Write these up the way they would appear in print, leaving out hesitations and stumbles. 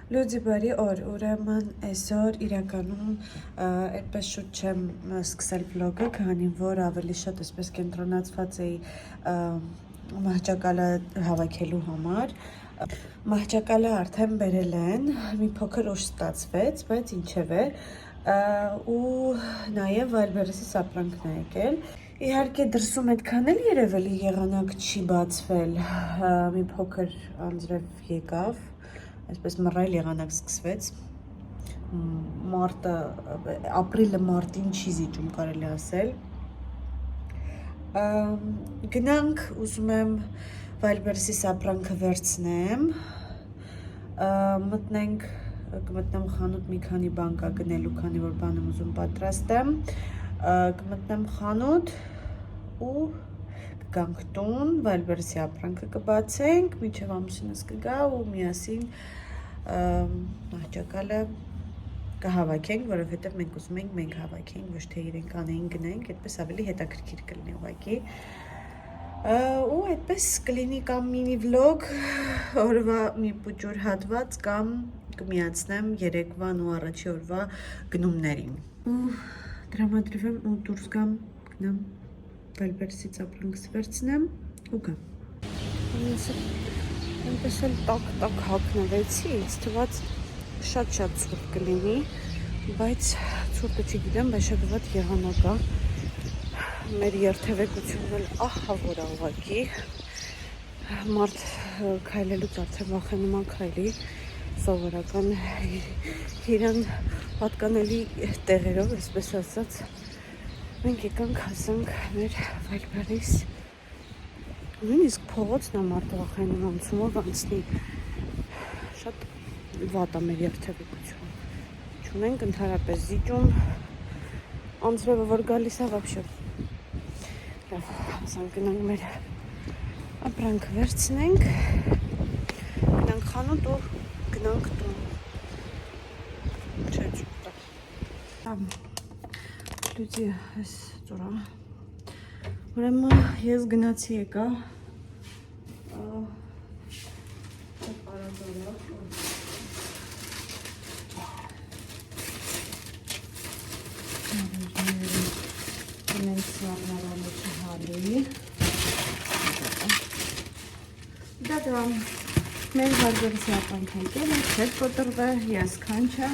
Լուծի բարի օր, ուրեմն այսօր իրականում այդպես շուտ չեմ սկսել վլոգը, քանի որ ավելի շատ այսպես կենտրոնացված էի մահճակալը հավաքելու համար։ Մահճակալը արդեն բերել են, մի փոքր ուշ ստացվեց, բայց ինչևէ, ու նաև վայրբերեսի սապրանքն է եկել։ Իհարկե դրսում այդքան էլ երևելի եղանակ չի բացվել, մի փոքր անձրև եկավ, այսպես մռայլ եղանակ սկսվեց, ապրիլը մարտին չի զիջում կարելի ասել, գնանք ուզում եմ վայրբերեսի սապրանքը վերցնեմ, կմտնեմ խանութ մի քանի բան կա գնելու, քանի որ բան եմ ուզում պատրաստեմ, կմտնեմ խանութ ու կգանք տուն, վայրբերեսի ապրանքը կբացենք, մինչև ամուսինս կգա ու միասին մահճակալը կհավաքենք, որովհետև մենք ուզում ենք մենք հավաքենք, ոչ թե իրենք անեին գնենք, այդպես ավելի հետաքրքիր կլինի ուղղակի։ Ու այդպես կլինի կամ մինի վլոգ, օրվա մի փոքր հատված կամ կմիացնեմ երեկվան ու առաջի օրվա գնումներին։ Ու տրամադրվեմ ու դուրս գամ, գնամ վայրբերեսի ապրանքս վերցնեմ ու գամ։ Այնպես էլ տակ հագնվեցի, ինձ թվաց շատ ցուրտ կլինի, բայց ցուրտը չգիտեմ, բայց շատ վատ եղանակ է։ Մեր երթևեկությունն էլ ահա որ է ուղղակի։ Մարդ քայլելուց արդեն վախենում է քայլի, սովորական իրան պատկանելի տեղերով, այսպես ասած, մենք եկանք հասանք մեր վայրբերես, նույնիսկ փողոցն է մարդը վախենում անցումով անցնի, շատ վատ է մեր երթևեկություն, չունենք ընդհանրապես զիջում, անձրևը որ գալիս է վաբշե, հասանք գնանք մեր ապրանքը վերցնենք, գնանք խանութ ու գնանք տուն, չէ ճուտա, լուծի այս ծորա, ուրեմն ես գնացի եկա, դա մեր վայրբերեսի ապրանքը եկել է, չեք կոտրվել, ես կանչա,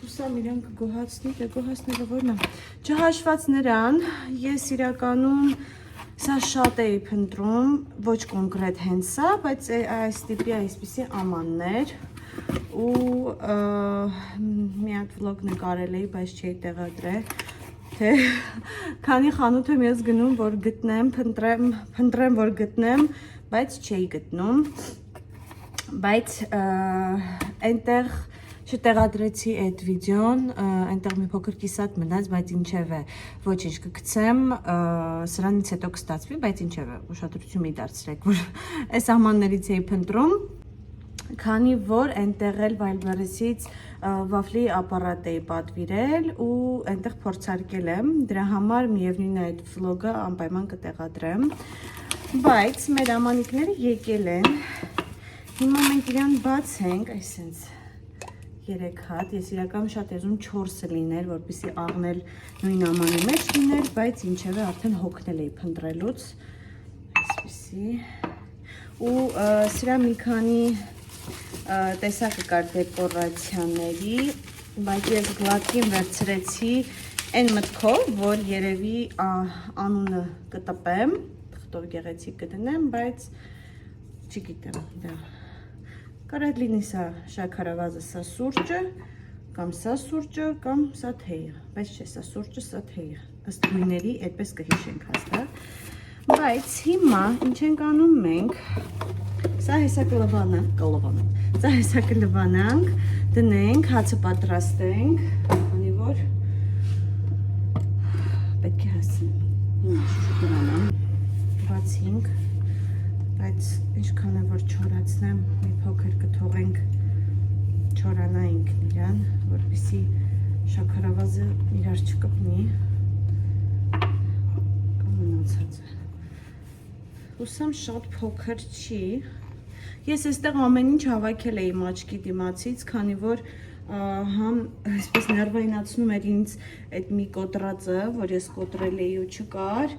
ուսամ իրան կգոհացնի, գոհացնելը որն է։ Չհաշված նրան, ես իրականում սա շատ էի փնտրում, ոչ կոնկրետ հենց սա, բայց այս տիպի այսպիսի ամաններ ու մի հատ վլոգ նկարել էի, բայց չէի տեղադրել, թե քանի խանութ եմ ես գնում, որ գտնեմ, փնտրեմ, որ գտնեմ, բայց չէի գտնում, բայց այնտեղ չտեղադրեցի այդ վիդեոն, այնտեղ մի փոքր կիսատ մնաց, բայց ինչև է, ոչինչ կգցեմ, սրանից հետո կստացվի, բայց ինչև է, ուշադրություն մի դարձրեք, որ այս ամաններից էի փնտրում, քանի որ այնտեղ էլ վայրբերեսից վաֆլի ապարատ էի պատվիրել ու այնտեղ փորձարկել եմ, դրա համար միևնույն է այդ վլոգը անպայման կտեղադրեմ, բայց մեր ամանիկները եկել են, հիմա մենք իրան բացենք, այսենց 3 հատ, ես իրական շատ եզում 4-ը լիներ, որպեսզի աղնել նույն ամանի մեջ լիներ, բայց ինչև է արդեն հոգնել էի փնտրելուց, այսպիսի, ու սրա մի քանի տեսակը կար դեկորացիաների, բայց ես գլակին վերցրեցի այն մտքով, որ երևի անունը կտպեմ, թղթով գեղեցիկ կդնեմ, բայց չգիտեմ, դա կարդ լինի սա շաքարավազը, սա սուրճը, կամ սա սուրճը, կամ սա թեյը, բայց չէ, սա սուրճը, սա թեյը, ըստ գույների այդպես կհիշենք հաստատ, բայց հիմա ինչ ենք անում մենք, սա հեսա կլվանանք, դնենք, հացը պատրաստենք, անի որ պետք է հասցնեմ, բացինք, բայց ինչքան է որ չորացնեմ, մի փոքր կթողենք չորանայինք իրան, որպեսզի շաքարավազը իրար չկպնի, կամ մնացածը։ Հուսամ շատ փոքր չի, Ես այստեղ ամեն ինչ հավաքել էի աչքի դիմացից, քանի որ համ այսպես ներվայնացնում էր ինձ այդ մի կոտրածը, որ ես կոտրել էի ու չկար,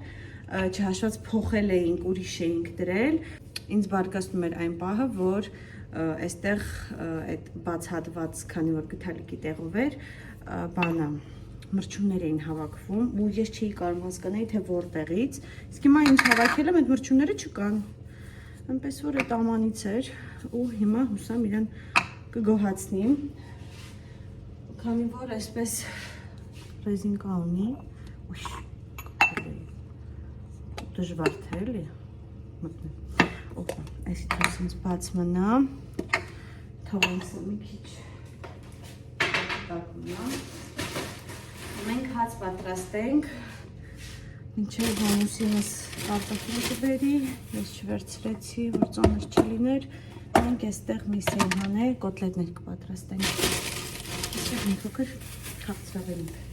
չհաշված փոխել էինք, ուրիշ էինք դրել, ինձ բարկացնում էր այն պահը, որ այստեղ այդ բաց հատված, քանի որ գդալիքի տեղով էր, բանը մրջյուններ էին հավաքվում ու ես չէի կարող հասկանալ թե որտեղից, իսկ հիմա ինձ հավաքել եմ այդ մրջյունները չկան, այնպես որ այդ ամանից էր ու հիմա հուսամ իրան կգոհացնի, քանի որ այսպես ռեզինկա ունի, դժվար թե էլի մտնել, այսպես ինձ բաց մնա, թողենք սա մի քիչ տակումա, մենք հաց պատրաստենք, մինչև Հանուսինս արտաքինը կբերի, ես չվերցրեցի, որ ծանր չլիներ, մենք այստեղ մի սեյհանե կոտլետներ կպատրաստենք, այստեղ մի փոքր քաղցրավենք։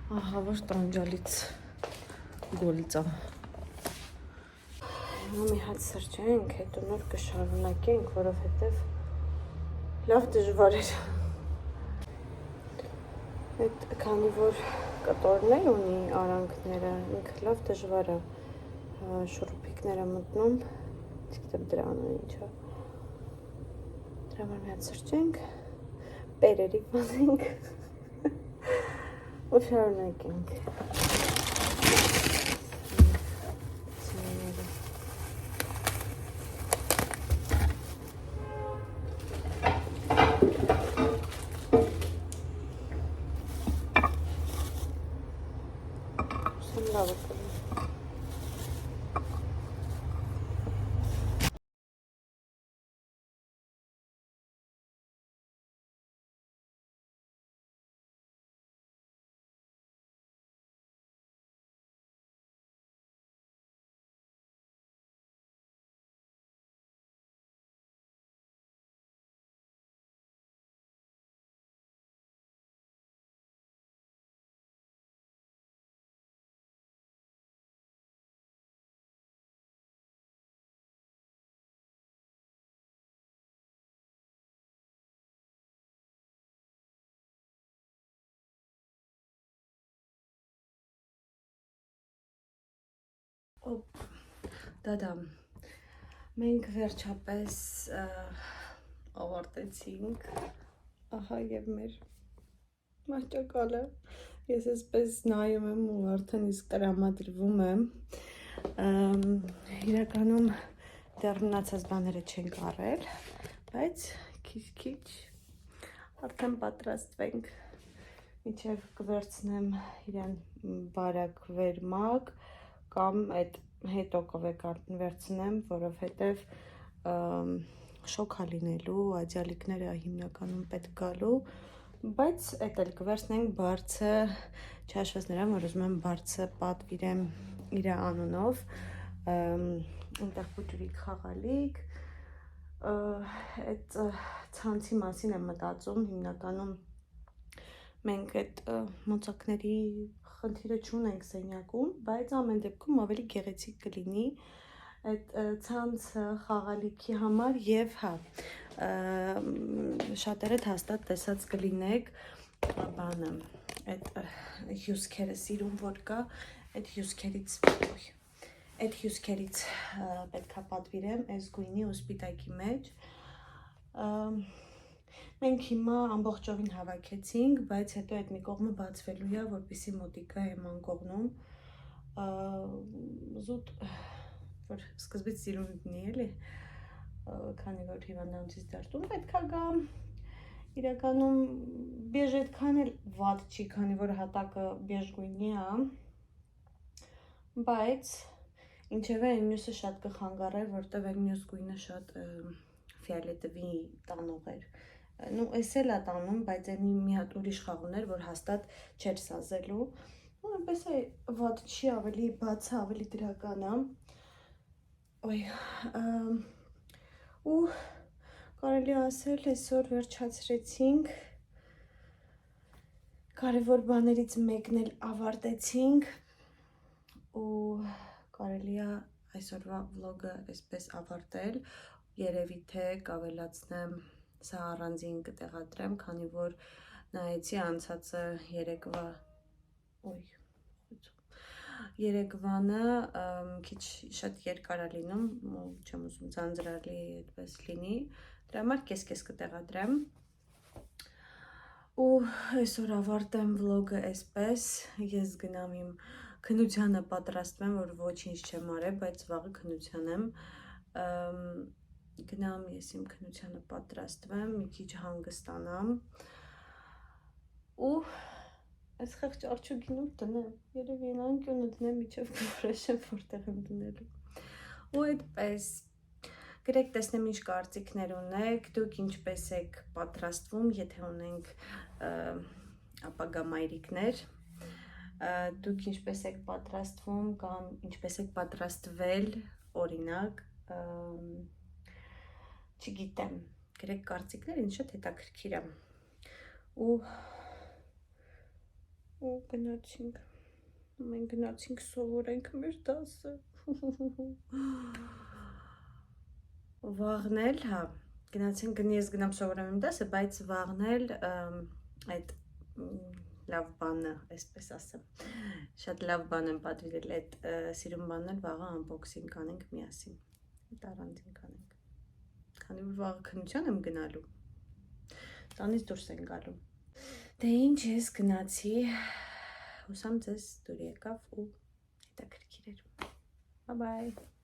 Ահա որ տանջալից գոլծա։ Մի հատ սրճենք, հետո նոր կշարունակենք, որովհետև լավ դժվար էր։ Այդ քանի որ կտորներ ունի արանքները, ինքը լավ դժվար է շուրուպիկները մտնում, չգիտեմ դրանը ինչա։ Դրա համար մի հատ սրճենք, պերերի վազենք ու շարունակենք։ Լավ է կլինի։ Դա մենք վերջապես ավարտեցինք, ահա եւ մեր մահճակալը, ես այսպես նայում եմ ու արդեն իսկ տրամադրվում եմ, իրականում Դեռ մնացած բաները չենք առել, բայց քիչ-քիչ արդեն պատրաստվենք, մինչև կվերցնեմ իրեն բարակ վերմակ կամ այդ հետո կվերցնեմ, որովհետև շոկ է լինելու, աջալիկները հիմնականում պետք գալու, բայց այդ էլ կվերցնենք բարձը, չհաշված նրան, որ ուզում եմ բարձը պատվիրեմ իր անունով, այնտեղ փոքրիկ խաղալիք, այդ ցանցի մասին եմ մտածում, հիմնականում մենք այդ մոծակների խնդիրը չունենք սենյակում, բայց ամեն դեպքում ավելի գեղեցիկ կլինի այդ ցանցը խաղալիքի համար եւ հա շատերը հաստատ տեսած կլինեք բանը այդ հյուսքերը սիրում որ կա այդ հյուսքերից պետքա պատվիրեմ այս գույնի ու սպիտակի մեջ մենք հիմա ամբողջովին հավաքեցինք, բայց հետո այդ մի կողմը բացվելու է, որպեսզի մոտիկա եմ անկողնում զուտ որ սկզբից սիրունի էլի քանի որ հիվանդանոցից դարձում պետքա գամ իրականում բեժ այդքան էլ վատ չի, քանի որ հատակը բեժ գույնի է բայց ինչևէ այն մյուսը շատ կխանգարեր, որտեղ այն մյուս գույնը շատ ֆիոլետովի տանող էր նու էս էլ է տանում, բայց այն մի հատ ուրիշ խաղ ուներ, որ հաստատ չէր սազելու այնպես է վատ չի, ավելի բաց է, ավելի դրական է ոյ ու կարելի ասել այսօր վերջացրեցինք կարևոր բաներից մեկն էլ ավարտեցինք ու կարելի է այսօրվա վլոգը այսպես ավարտել երևի թե կավելացնեմ սա առանձին կտեղադրեմ քանի որ նայեցի անցածը երեկվանը քիչ շատ երկար է լինում չեմ ուզում ձանձրալի այդպես լինի դրա համար կես-կես կտեղադրեմ ու այսօր ավարտեմ վլոգը այսպես ես գնամ իմ քնությանը պատրաստվեմ, որ ոչինչ չեմ արել, բայց վաղը քնության եմ գնամ ես իմ քնությանը պատրաստվեմ, մի քիչ հանգստանամ ու այս խեղճ արջուկին ու դնեմ, երևի այն անկյունը դնեմ միջև կորոշեմ որտեղ եմ դնելու ու այդպես գրեք տեսնեմ ինչ կարծիքներ ունեք, դուք ինչպես եք պատրաստվում, եթե ունենք ապագա մայրիկներ դուք ինչպես եք պատրաստվում կամ ինչպես եք պատրաստվել օրինակ չգիտեմ գրեք կարծիքներ ինձ շատ հետաքրքիր է ու գնացինք մենք գնացինք սովորենք մեր դասը վաղն էլ հա գնացինք ես գնամ սովորեմ իմ դասը բայց վաղն էլ այդ լավ բանը, այսպես ասեմ, շատ լավ բան եմ պատվիրել այդ սիրուն բանն էլ վաղը unboxing կանենք միասին, այդ առանձին կանենք, քանի որ վաղը քնության եմ գնալու, տանից դուրս են գալու, դե ինչ ես գնացի, հուսամ ձեզ դուր եկավ ու հետաքրքիր էր, bye bye